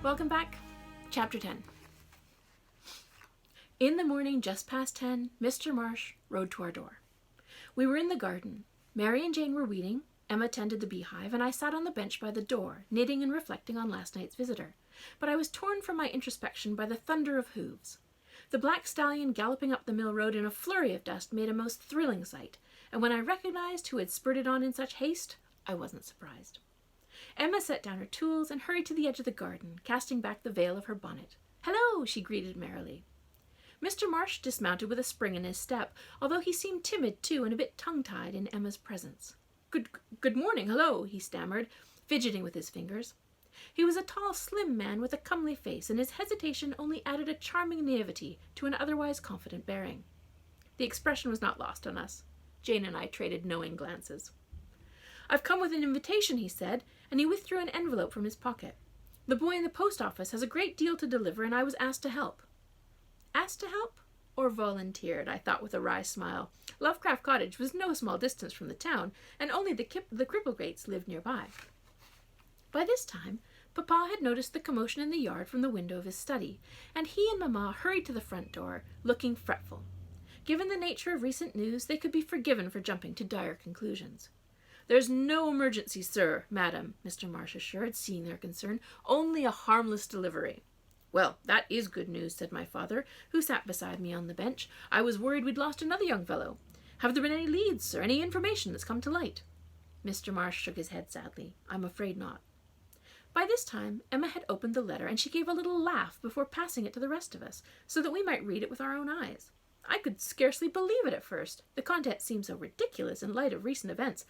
Welcome back. Chapter 10. In the morning, just past 10, Mr. Marsh rode to our door. We were in the garden. Mary and Jane were weeding, Emma tended the beehive, and I sat on the bench by the door, knitting and reflecting on last night's visitor. But I was torn from my introspection by the thunder of hooves. The black stallion galloping up the mill road in a flurry of dust made a most thrilling sight, and when I recognized who had spurted on in such haste, I wasn't surprised. Emma set down her tools and hurried to the edge of the garden, casting back the veil of her bonnet. "Hello," she greeted merrily. Mr. Marsh dismounted with a spring in his step, although he seemed timid too and a bit tongue-tied in Emma's presence. Good morning, hello," he stammered, fidgeting with his fingers. He was a tall, slim man with a comely face, and his hesitation only added a charming naivety to an otherwise confident bearing. The expression was not lost on us. Jane and I traded knowing glances. "I've come with an invitation," he said, and he withdrew an envelope from his pocket. "The boy in the post office has a great deal to deliver, and I was asked to help." Asked to help? Or volunteered, I thought with a wry smile. Lovecraft Cottage was no small distance from the town, and only the Cripplegates lived nearby. By this time, Papa had noticed the commotion in the yard from the window of his study, and he and Mamma hurried to the front door, looking fretful. Given the nature of recent news, they could be forgiven for jumping to dire conclusions. "There's no emergency, sir, madam," Mr. Marsh assured, seeing their concern. "Only a harmless delivery." "Well, that is good news," said my father, who sat beside me on the bench. "I was worried we'd lost another young fellow. Have there been any leads, sir? Any information that's come to light?" Mr. Marsh shook his head sadly. "I'm afraid not." By this time, Emma had opened the letter, and she gave a little laugh before passing it to the rest of us, so that we might read it with our own eyes. I could scarcely believe it at first. The contents seemed so ridiculous in light of recent events.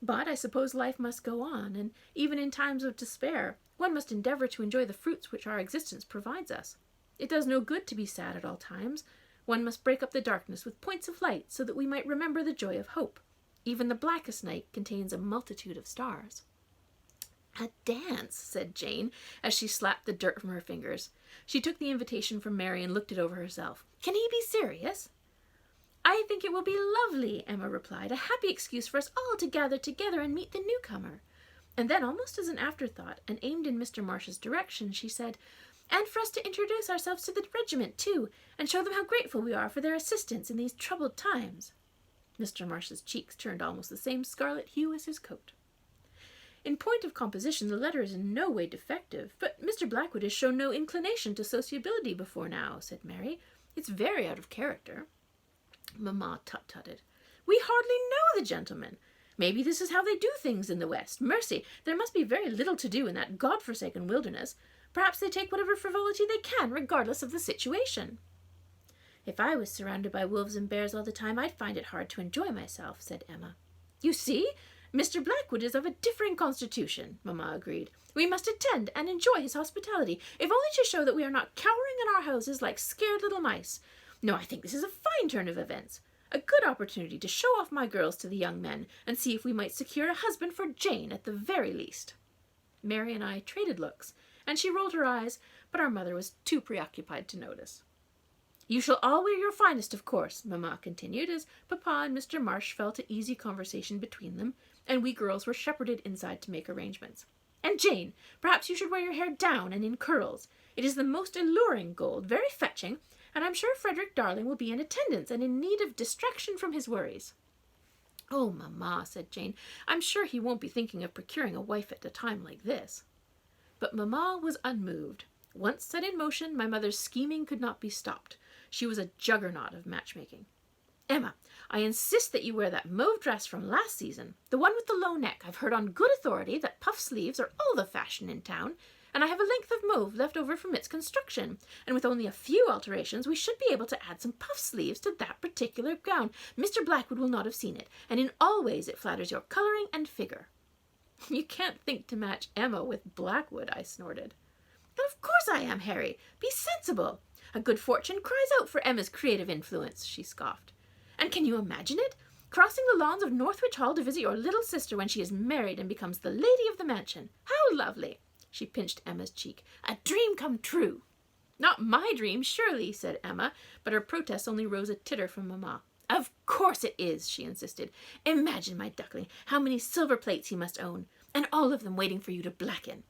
But I suppose life must go on, and even in times of despair, one must endeavor to enjoy the fruits which our existence provides us. It does no good to be sad at all times. One must break up the darkness with points of light so that we might remember the joy of hope. Even the blackest night contains a multitude of stars. "A dance," said Jane, as she slapped the dirt from her fingers. She took the invitation from Mary and looked it over herself. "Can he be serious?" "I think it will be lovely," Emma replied. "A happy excuse for us all to gather together and meet the newcomer." And then, almost as an afterthought, and aimed in Mr. Marsh's direction, she said, "And for us to introduce ourselves to the regiment, too, and show them how grateful we are for their assistance in these troubled times." Mr. Marsh's cheeks turned almost the same scarlet hue as his coat. "In point of composition, the letter is in no way defective, but Mr. Blackwood has shown no inclination to sociability before now," said Mary. "It's very out of character." Mamma tut-tutted. "We hardly know the gentleman. Maybe this is how they do things in the West. Mercy, there must be very little to do in that God-forsaken wilderness. Perhaps they take whatever frivolity they can, regardless of the situation." "If I was surrounded by wolves and bears all the time, I'd find it hard to enjoy myself," said Emma. "You see, Mr. Blackwood is of a differing constitution," Mamma agreed. "We must attend and enjoy his hospitality, if only to show that we are not cowering in our houses like scared little mice. No, I think this is a fine turn of events. A good opportunity to show off my girls to the young men, and see if we might secure a husband for Jane at the very least." Mary and I traded looks, and she rolled her eyes, but our mother was too preoccupied to notice. "You shall all wear your finest, of course," Mamma continued, as Papa and Mr. Marsh fell to easy conversation between them, and we girls were shepherded inside to make arrangements. "And Jane, perhaps you should wear your hair down and in curls. It is the most alluring gold, very fetching, and I'm sure Frederick Darling will be in attendance and in need of distraction from his worries." "Oh, Mamma," said Jane, "I'm sure he won't be thinking of procuring a wife at a time like this." But Mamma was unmoved. Once set in motion, my mother's scheming could not be stopped. She was a juggernaut of matchmaking. "Emma, I insist that you wear that mauve dress from last season, the one with the low neck. I've heard on good authority that puff sleeves are all the fashion in town, and I have a length of mauve left over from its construction, and with only a few alterations we should be able to add some puff sleeves to that particular gown. Mr. Blackwood will not have seen it, and in all ways it flatters your colouring and figure." "You can't think to match Emma with Blackwood," I snorted. "Of course I am, Harry. Be sensible. A good fortune cries out for Emma's creative influence," she scoffed. "And can you imagine it? Crossing the lawns of Northwich Hall to visit your little sister when she is married and becomes the lady of the mansion. How lovely!" She pinched Emma's cheek. "A dream come true." "Not my dream, surely," said Emma, but her protest only rose a titter from Mamma. "Of course it is," she insisted. "Imagine, my duckling, how many silver plates he must own, and all of them waiting for you to blacken."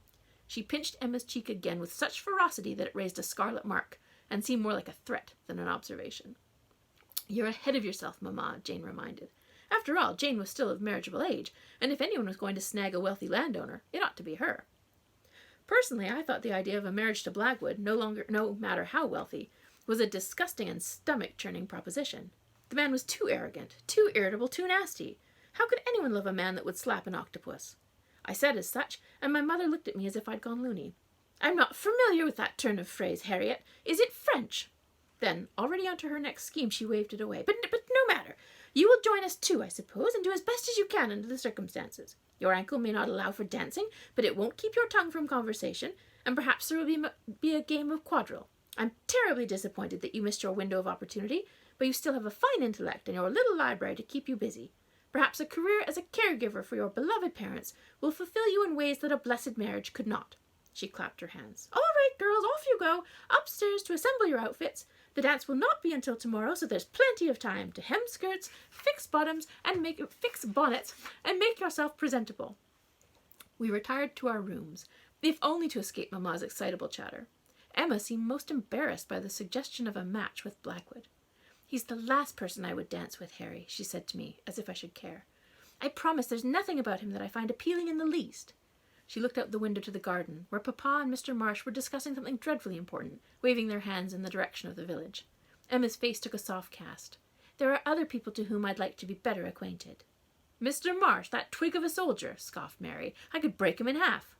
She pinched Emma's cheek again with such ferocity that it raised a scarlet mark, and seemed more like a threat than an observation. "You're ahead of yourself, Mamma," Jane reminded. After all, Jane was still of marriageable age, and if anyone was going to snag a wealthy landowner, it ought to be her. Personally, I thought the idea of a marriage to Blackwood, no matter how wealthy, was a disgusting and stomach-churning proposition. The man was too arrogant, too irritable, too nasty. How could anyone love a man that would slap an octopus? I said as such, and my mother looked at me as if I'd gone loony. "I'm not familiar with that turn of phrase, Harriet. Is it French?" Then, already onto her next scheme, she waved it away. But no matter. You will join us too, I suppose, and do as best as you can under the circumstances. Your ankle may not allow for dancing, but it won't keep your tongue from conversation, and perhaps there will be a game of quadrille. I'm terribly disappointed that you missed your window of opportunity, but you still have a fine intellect and your little library to keep you busy. Perhaps a career as a caregiver for your beloved parents will fulfill you in ways that a blessed marriage could not." She clapped her hands. "All right, girls, off you go. Upstairs to assemble your outfits. The dance will not be until tomorrow, so there's plenty of time to hem skirts, fix bonnets, and make yourself presentable." We retired to our rooms, if only to escape Mamma's excitable chatter. Emma seemed most embarrassed by the suggestion of a match with Blackwood. "He's the last person I would dance with, Harry," she said to me, as if I should care. "I promise there's nothing about him that I find appealing in the least." She looked out the window to the garden, where Papa and Mr. Marsh were discussing something dreadfully important, waving their hands in the direction of the village. Emma's face took a soft cast. "There are other people to whom I'd like to be better acquainted." "Mr. Marsh, that twig of a soldier," scoffed Mary. "I could break him in half."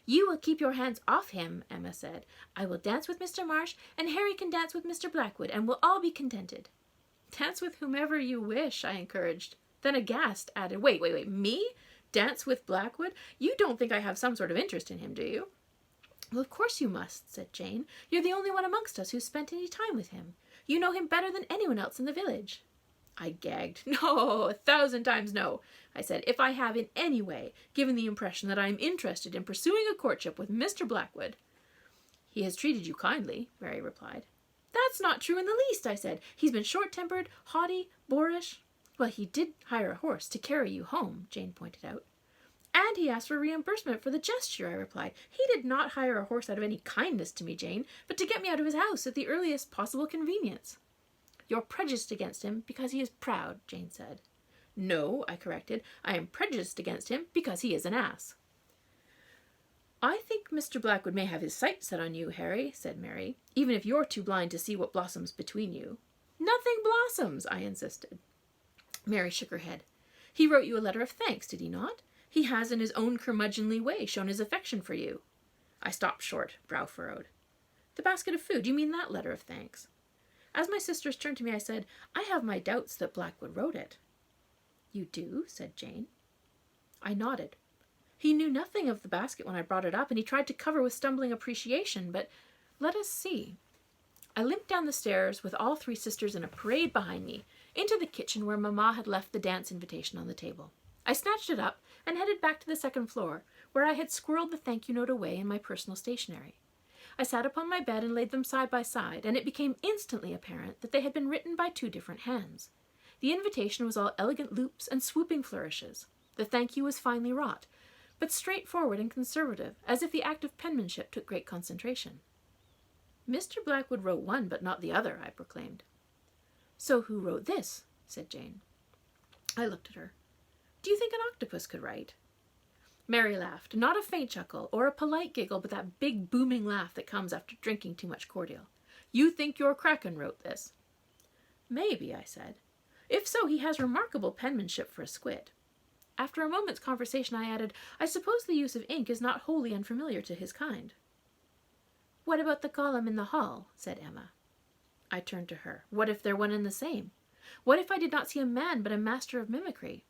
"You will keep your hands off him," Emma said. "I will dance with Mr. Marsh, and Harry can dance with Mr. Blackwood, and we'll all be contented." "Dance with whomever you wish," I encouraged. Then aghast added, Wait, me? Dance with Blackwood? You don't think I have some sort of interest in him, do you?" "Well, of course you must," said Jane. "You're the only one amongst us who's spent any time with him. You know him better than anyone else in the village." I gagged. "No, 1,000 times no," I said. "If I have in any way given the impression that I am interested in pursuing a courtship with Mr. Blackwood—" "He has treated you kindly," Mary replied. "That's not true in the least," I said. "He's been short-tempered, haughty, boorish—" "Well, he did hire a horse to carry you home," Jane pointed out. "And he asked for reimbursement for the gesture," I replied. "He did not hire a horse out of any kindness to me, Jane, but to get me out of his house at the earliest possible convenience." "You're prejudiced against him because he is proud," Jane said. "No," I corrected. "I am prejudiced against him because he is an ass." "I think Mr. Blackwood may have his sights set on you, Harry," said Mary, "even if you're too blind to see what blossoms between you." "Nothing blossoms," I insisted. Mary shook her head. "He wrote you a letter of thanks, did he not? He has in his own curmudgeonly way shown his affection for you." I stopped short, brow furrowed. "The basket of food, you mean that letter of thanks?" As my sisters turned to me, I said, "I have my doubts that Blackwood wrote it." "You do?" said Jane. I nodded. "He knew nothing of the basket when I brought it up, and he tried to cover with stumbling appreciation, but let us see." I limped down the stairs with all 3 sisters in a parade behind me, into the kitchen where Mamma had left the dance invitation on the table. I snatched it up and headed back to the 2nd floor, where I had squirreled the thank-you note away in my personal stationery. I sat upon my bed and laid them side by side, and it became instantly apparent that they had been written by 2 different hands. The invitation was all elegant loops and swooping flourishes. The thank-you was finely wrought, but straightforward and conservative, as if the act of penmanship took great concentration. "Mr. Blackwood wrote one, but not the other," I proclaimed. "So who wrote this?" said Jane. I looked at her. "Do you think an octopus could write?" Mary laughed, not a faint chuckle or a polite giggle, but that big booming laugh that comes after drinking too much cordial. "You think your Kraken wrote this?" "Maybe," I said. "If so, he has remarkable penmanship for a squid." After a moment's conversation, I added, "I suppose the use of ink is not wholly unfamiliar to his kind." "What about the column in the hall?" said Emma. I turned to her. What if they're one and the same? What if I did not see a man but a master of mimicry?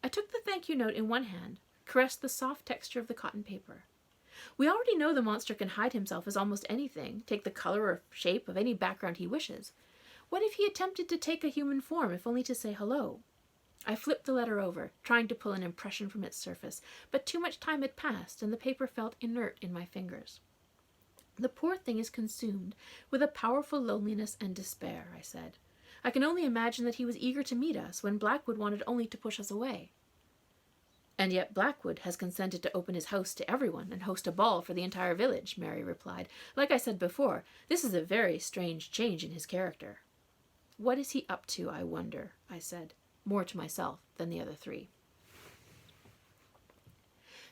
I took the thank-you note in one hand, caressed the soft texture of the cotton paper. We already know the monster can hide himself as almost anything, take the color or shape of any background he wishes. What if he attempted to take a human form, if only to say hello? I flipped the letter over, trying to pull an impression from its surface, but too much time had passed, and the paper felt inert in my fingers. "The poor thing is consumed with a powerful loneliness and despair," I said. "I can only imagine that he was eager to meet us, when Blackwood wanted only to push us away." And yet Blackwood has consented to open his house to everyone and host a ball for the entire village, Mary replied. Like I said before, this is a very strange change in his character. What is he up to, I wonder, I said, more to myself than the other three.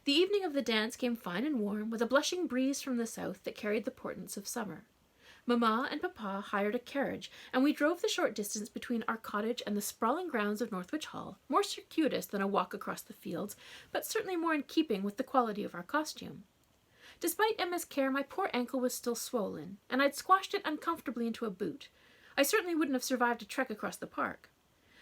The evening of the dance came fine and warm, with a blushing breeze from the south that carried the portents of summer. Mamma and Papa hired a carriage, and we drove the short distance between our cottage and the sprawling grounds of Northwich Hall, more circuitous than a walk across the fields, but certainly more in keeping with the quality of our costume. Despite Emma's care, my poor ankle was still swollen, and I'd squashed it uncomfortably into a boot. I certainly wouldn't have survived a trek across the park.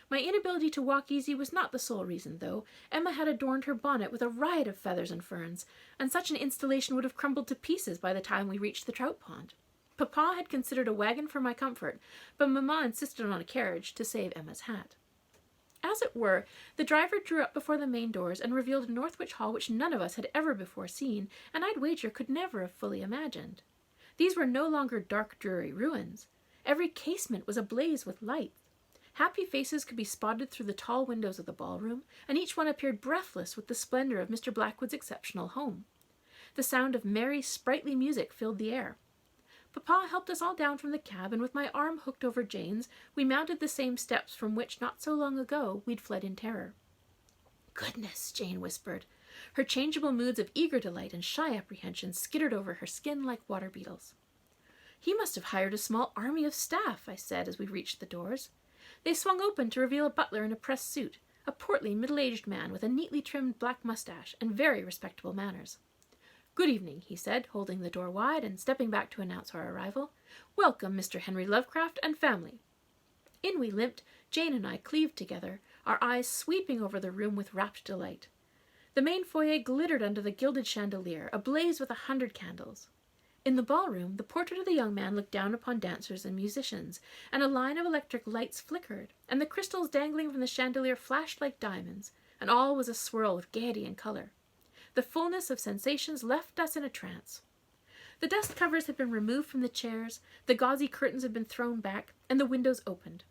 My inability to walk easy was not the sole reason, though. Emma had adorned her bonnet with a riot of feathers and ferns, and such an installation would have crumbled to pieces by the time we reached the trout pond. Papa had considered a wagon for my comfort, but Mamma insisted on a carriage to save Emma's hat. As it were, the driver drew up before the main doors and revealed a Northwich Hall which none of us had ever before seen, and I'd wager could never have fully imagined. These were no longer dark, dreary ruins. Every casement was ablaze with light. Happy faces could be spotted through the tall windows of the ballroom, and each one appeared breathless with the splendor of Mr. Blackwood's exceptional home. The sound of merry, sprightly music filled the air. Papa helped us all down from the cab, and with my arm hooked over Jane's, we mounted the same steps from which, not so long ago, we'd fled in terror. "Goodness," Jane whispered. Her changeable moods of eager delight and shy apprehension skittered over her skin like water beetles. "He must have hired a small army of staff," I said as we reached the doors. They swung open to reveal a butler in a pressed suit, a portly, middle-aged man with a neatly trimmed black mustache and very respectable manners. "Good evening," he said, holding the door wide and stepping back to announce our arrival. "Welcome, Mr. Henry Lovecraft and family." In we limped, Jane and I cleaved together, our eyes sweeping over the room with rapt delight. The main foyer glittered under the gilded chandelier, ablaze with 100 candles. In the ballroom, the portrait of the young man looked down upon dancers and musicians, and a line of electric lights flickered, and the crystals dangling from the chandelier flashed like diamonds, and all was a swirl with gaiety and color. The fullness of sensations left us in a trance. The dust covers had been removed from the chairs, the gauzy curtains had been thrown back, and the windows opened.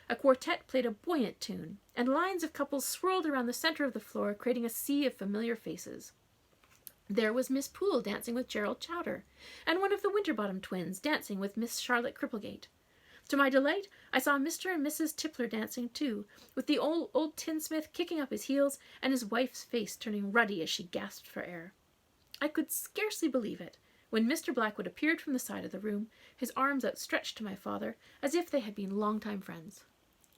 A quartet played a buoyant tune, and lines of couples swirled around the center of the floor, creating a sea of familiar faces. There was Miss Poole dancing with Gerald Chowder, and one of the Winterbottom twins dancing with Miss Charlotte Cripplegate. To my delight, I saw Mr. and Mrs. Tippler dancing too, with the old tinsmith kicking up his heels and his wife's face turning ruddy as she gasped for air. I could scarcely believe it when Mr. Blackwood appeared from the side of the room, his arms outstretched to my father, as if they had been long-time friends.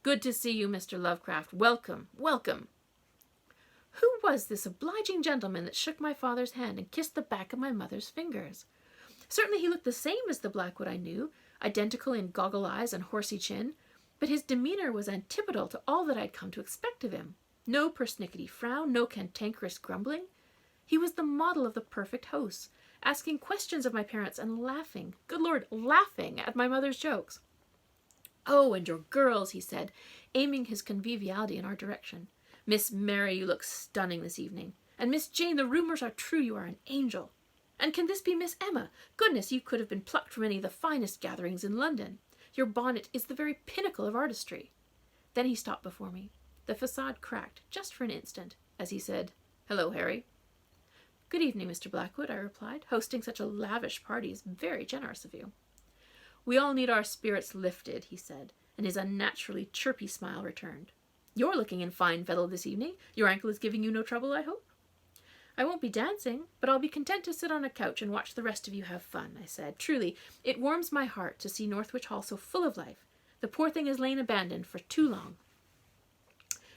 "Good to see you, Mr. Lovecraft. Welcome, welcome." Who was this obliging gentleman that shook my father's hand and kissed the back of my mother's fingers? Certainly he looked the same as the Blackwood I knew, identical in goggle eyes and horsey chin, but his demeanor was antipodal to all that I'd come to expect of him. No persnickety frown, no cantankerous grumbling. He was the model of the perfect host, asking questions of my parents and laughing, good Lord, laughing at my mother's jokes. "Oh, and your girls," he said, aiming his conviviality in our direction. "Miss Mary, you look stunning this evening. And Miss Jane, the rumors are true, you are an angel. And can this be Miss Emma? Goodness, you could have been plucked from any of the finest gatherings in London. Your bonnet is the very pinnacle of artistry." Then he stopped before me. The facade cracked, just for an instant, as he said, "Hello, Harry." "Good evening, Mr. Blackwood," I replied. "Hosting such a lavish party is very generous of you." "We all need our spirits lifted," he said, and his unnaturally chirpy smile returned. "You're looking in fine fettle this evening. Your ankle is giving you no trouble, I hope?" "I won't be dancing, but I'll be content to sit on a couch and watch the rest of you have fun," I said. "Truly, it warms my heart to see Northwich Hall so full of life. The poor thing has lain abandoned for too long."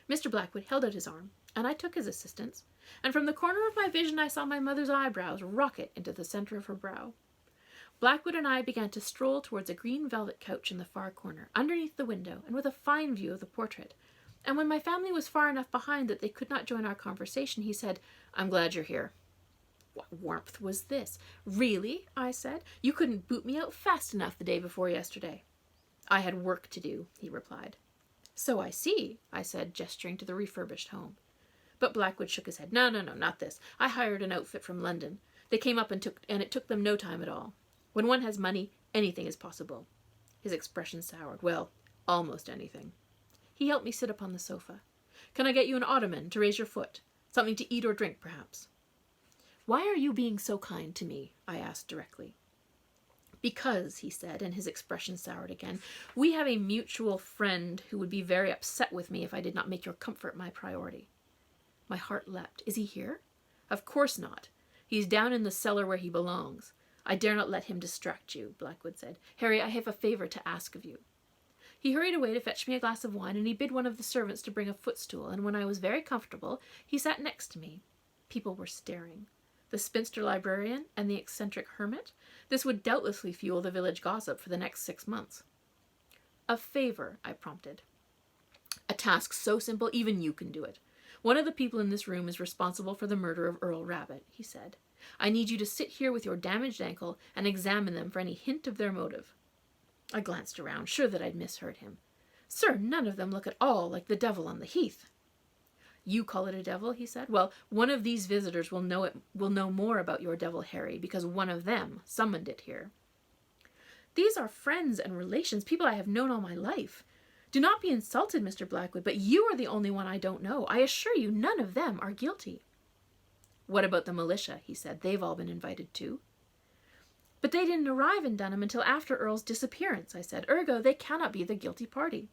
Mr. Blackwood held out his arm, and I took his assistance, and from the corner of my vision I saw my mother's eyebrows rocket into the center of her brow. Blackwood and I began to stroll towards a green velvet couch in the far corner, underneath the window, and with a fine view of the portrait. And when my family was far enough behind that they could not join our conversation, he said, "I'm glad you're here." What warmth was this? "Really?" I said. "You couldn't boot me out fast enough the day before yesterday." "I had work to do," he replied. "So I see," I said, gesturing to the refurbished home. But Blackwood shook his head. No, not this. I hired an outfit from London. They came up and it took them no time at all. When one has money, anything is possible." His expression soured. "Well, almost anything." He helped me sit upon the sofa. "Can I get you an ottoman to raise your foot? Something to eat or drink, perhaps. Why are you being so kind to me? I asked directly. Because, he said, and his expression soured again, we have a mutual friend who would be very upset with me if I did not make your comfort my priority. My heart leapt. Is he here? Of course not. He's down in the cellar where he belongs. I dare not let him distract you, Blackwood said. Harry, I have a favour to ask of you. He hurried away to fetch me a glass of wine, and he bid one of the servants to bring a footstool, and when I was very comfortable, he sat next to me. People were staring. The spinster librarian and the eccentric hermit? This would doubtlessly fuel the village gossip for the next 6 months. A favour, I prompted. A task so simple, even you can do it. One of the people in this room is responsible for the murder of Earl Rabbit, he said. I need you to sit here with your damaged ankle and examine them for any hint of their motive. I glanced around, sure that I'd misheard him. Sir, none of them look at all like the devil on the heath. You call it a devil, he said. Well, one of these visitors will know more about your devil, Harry, because one of them summoned it here. These are friends and relations, people I have known all my life. Do not be insulted, Mr. Blackwood, but you are the only one I don't know. I assure you none of them are guilty. What about the militia, he said. They've all been invited too. But they didn't arrive in Dunham until after Earl's disappearance, I said. Ergo, they cannot be the guilty party.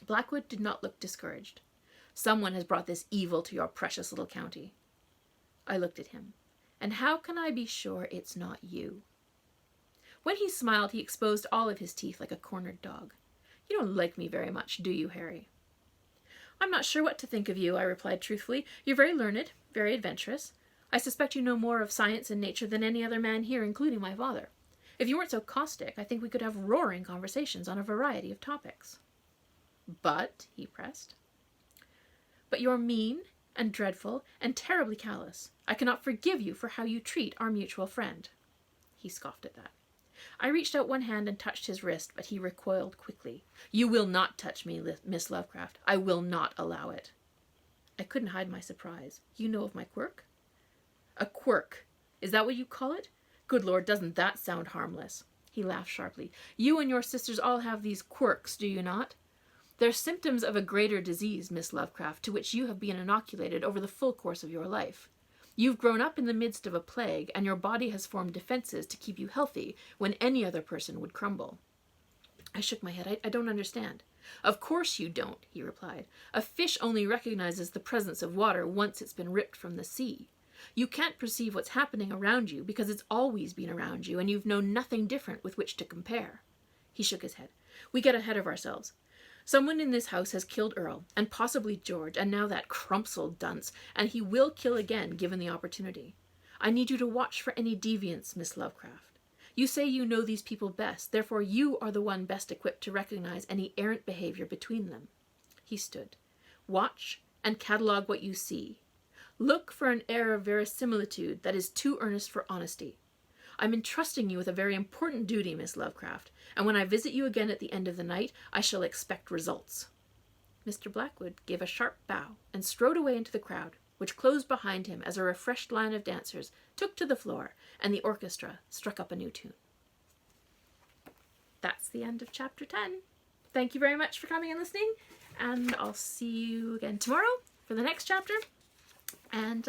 Blackwood did not look discouraged. Someone has brought this evil to your precious little county. I looked at him. And how can I be sure it's not you? When he smiled, he exposed all of his teeth like a cornered dog. You don't like me very much, do you, Harry? I'm not sure what to think of you, I replied truthfully. You're very learned, very adventurous. I suspect you know more of science and nature than any other man here, including my father. If you weren't so caustic, I think we could have roaring conversations on a variety of topics. But, he pressed, but you're mean and dreadful and terribly callous. I cannot forgive you for how you treat our mutual friend. He scoffed at that. I reached out one hand and touched his wrist, but he recoiled quickly. You will not touch me, Miss Lovecraft. I will not allow it. I couldn't hide my surprise. You know of my quirk? A quirk. Is that what you call it? Good Lord, doesn't that sound harmless? He laughed sharply. You and your sisters all have these quirks, do you not? They're symptoms of a greater disease, Miss Lovecraft, to which you have been inoculated over the full course of your life. You've grown up in the midst of a plague, and your body has formed defenses to keep you healthy when any other person would crumble. I shook my head. I don't understand. Of course you don't, he replied. A fish only recognizes the presence of water once it's been ripped from the sea. You can't perceive what's happening around you because it's always been around you, and you've known nothing different with which to compare. He shook his head. We get ahead of ourselves. Someone in this house has killed Earl, and possibly George, and now that Crumpsell dunce, and he will kill again, given the opportunity. I need you to watch for any deviance, Miss Lovecraft. You say you know these people best, therefore you are the one best equipped to recognize any errant behavior between them. He stood. Watch and catalogue what you see. Look for an air of verisimilitude that is too earnest for honesty. I'm entrusting you with a very important duty, Miss Lovecraft, and when I visit you again at the end of the night, I shall expect results. Mr. Blackwood gave a sharp bow and strode away into the crowd, which closed behind him as a refreshed line of dancers took to the floor, and the orchestra struck up a new tune. That's the end of Chapter 10. Thank you very much for coming and listening, and I'll see you again tomorrow for the next chapter. And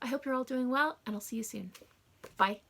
I hope you're all doing well, and I'll see you soon. Bye.